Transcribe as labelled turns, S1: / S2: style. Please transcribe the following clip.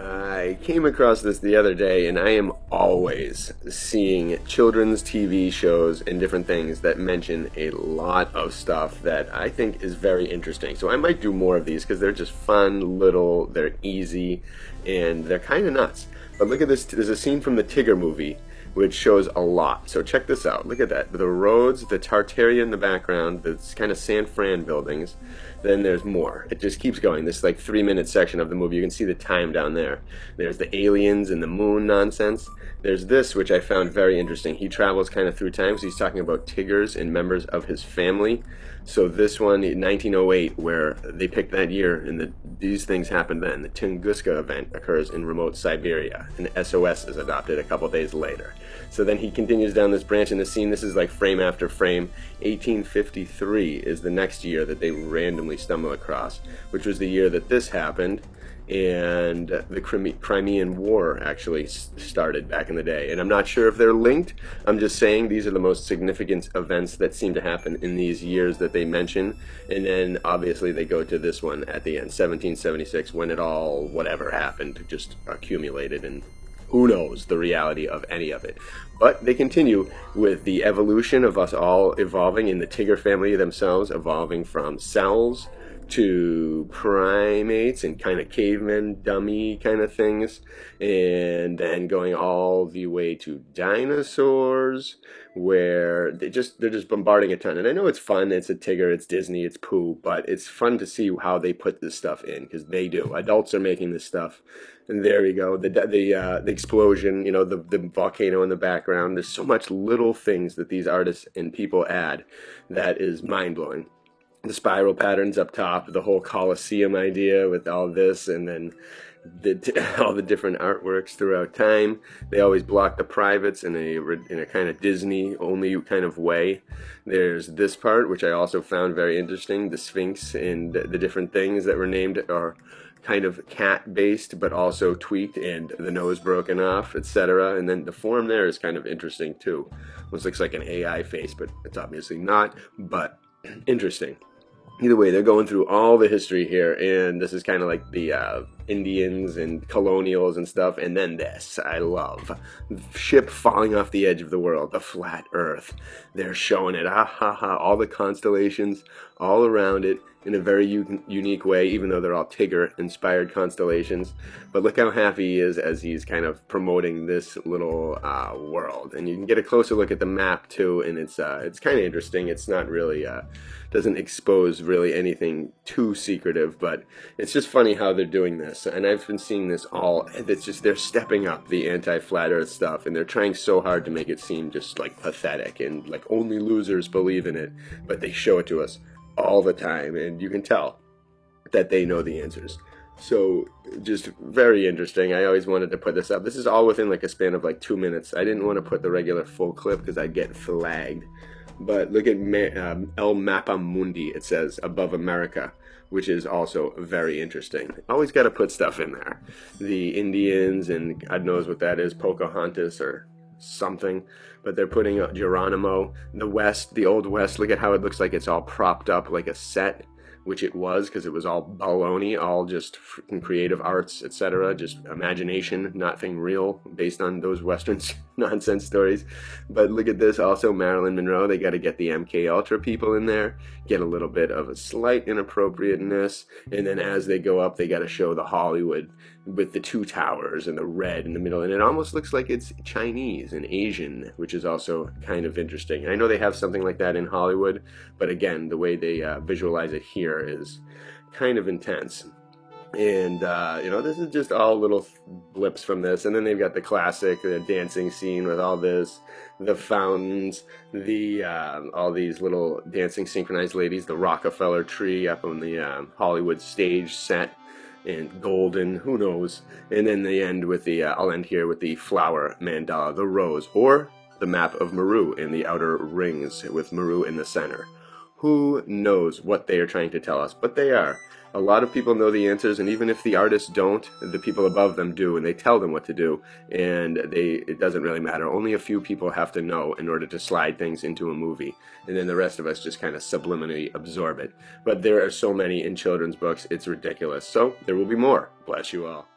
S1: I came across this the other day, and I am always seeing children's TV shows and different things that mention a lot of stuff that I think is very interesting. So I might do more of these because they're just fun, little, they're easy, and they're kind of nuts. But look at this. There's a scene from the Tigger movie which shows a lot. So check this out. Look at that. The roads, the Tartaria in the background, the kind of San Fran buildings. Then there's more. It just keeps going. This like 3 minute section of the movie. You can see the time down there. There's the aliens and the moon nonsense. There's this, which I found very interesting. He travels kind of through time, so he's talking about Tiggers and members of his family. So this one, in 1908, where they picked that year, and these things happened then. The Tunguska event occurs in remote Siberia, and SOS is adopted a couple days later. So then he continues down this branch in the scene. This is like frame after frame. 1853 is the next year that they randomly stumble across, which was the year that this happened, and the Crimean War actually started back in the day. And I'm not sure if they're linked. I'm just saying these are the most significant events that seem to happen in these years that they mention. And then obviously they go to this one at the end, 1776, when it all, whatever happened, just accumulated, and who knows the reality of any of it. But they continue with the evolution of us all evolving in the Tigger family themselves, evolving from cells to primates and kind of cavemen, dummy kind of things, and then going all the way to dinosaurs, where they're just bombarding a ton. And I know it's fun, it's a Tigger, it's Disney, it's Pooh, but it's fun to see how they put this stuff in, because they do. Adults are making this stuff. And there you go, the explosion, you know, the volcano in the background. There's so much little things that these artists and people add that is mind-blowing. The spiral patterns up top, the whole Colosseum idea with all this, and then all the different artworks throughout time. They always block the privates in a kind of Disney only kind of way. There's this part, which I also found very interesting. The Sphinx and the different things that were named are kind of cat based, but also tweaked, and the nose broken off, etc. And then the form there is kind of interesting too. Almost looks like an AI face, but it's obviously not, but interesting. Either way, they're going through all the history here, and this is kind of like the Indians and colonials and stuff. And then this, I love. Ship falling off the edge of the world, the flat earth. They're showing it, ha ha ha, all the constellations all around it in a very unique way, even though they're all Tigger-inspired constellations. But look how happy he is as he's kind of promoting this little world. And you can get a closer look at the map too, and it's kind of interesting. It's not really, doesn't expose really anything too secretive, but it's just funny how they're doing this. And I've been seeing this all, it's just, they're stepping up the anti-flat earth stuff, and they're trying so hard to make it seem just like pathetic and like only losers believe in it, but they show it to us all the time, and you can tell that they know the answers. So just very interesting. I always wanted to put this up. This is all within like a span of like 2 minutes. I didn't want to put the regular full clip because I'd get flagged. But look at El Mapa Mundi, it says, above America, which is also very interesting. Always got to put stuff in there. The Indians, and God knows what that is, Pocahontas or something, but they're putting Geronimo, the West, the Old West. Look at how it looks like it's all propped up like a set, which it was, because it was all baloney, all just freaking creative arts, etc., just imagination, nothing real, based on those Western nonsense stories. But look at this, also Marilyn Monroe. They got to get the MK Ultra people in there, get a little bit of a slight inappropriateness, and then as they go up, they got to show the Hollywood with the two towers and the red in the middle, and it almost looks like it's Chinese and Asian, which is also kind of interesting. And I know they have something like that in Hollywood, but again, the way they visualize it here is kind of intense. And you know, this is just all little blips from this. And then they've got the classic, the dancing scene with all this, the fountains, the all these little dancing synchronized ladies, the Rockefeller tree up on the Hollywood stage set, and golden, who knows. And then they end with the I'll end here with the flower mandala, the rose, or the map of Meru in the outer rings with Meru in the center. Who knows what they are trying to tell us, but they are. A lot of people know the answers, and even if the artists don't, the people above them do, and they tell them what to do, and it doesn't really matter. Only a few people have to know in order to slide things into a movie, and then the rest of us just kind of subliminally absorb it. But there are so many in children's books, it's ridiculous. So there will be more. Bless you all.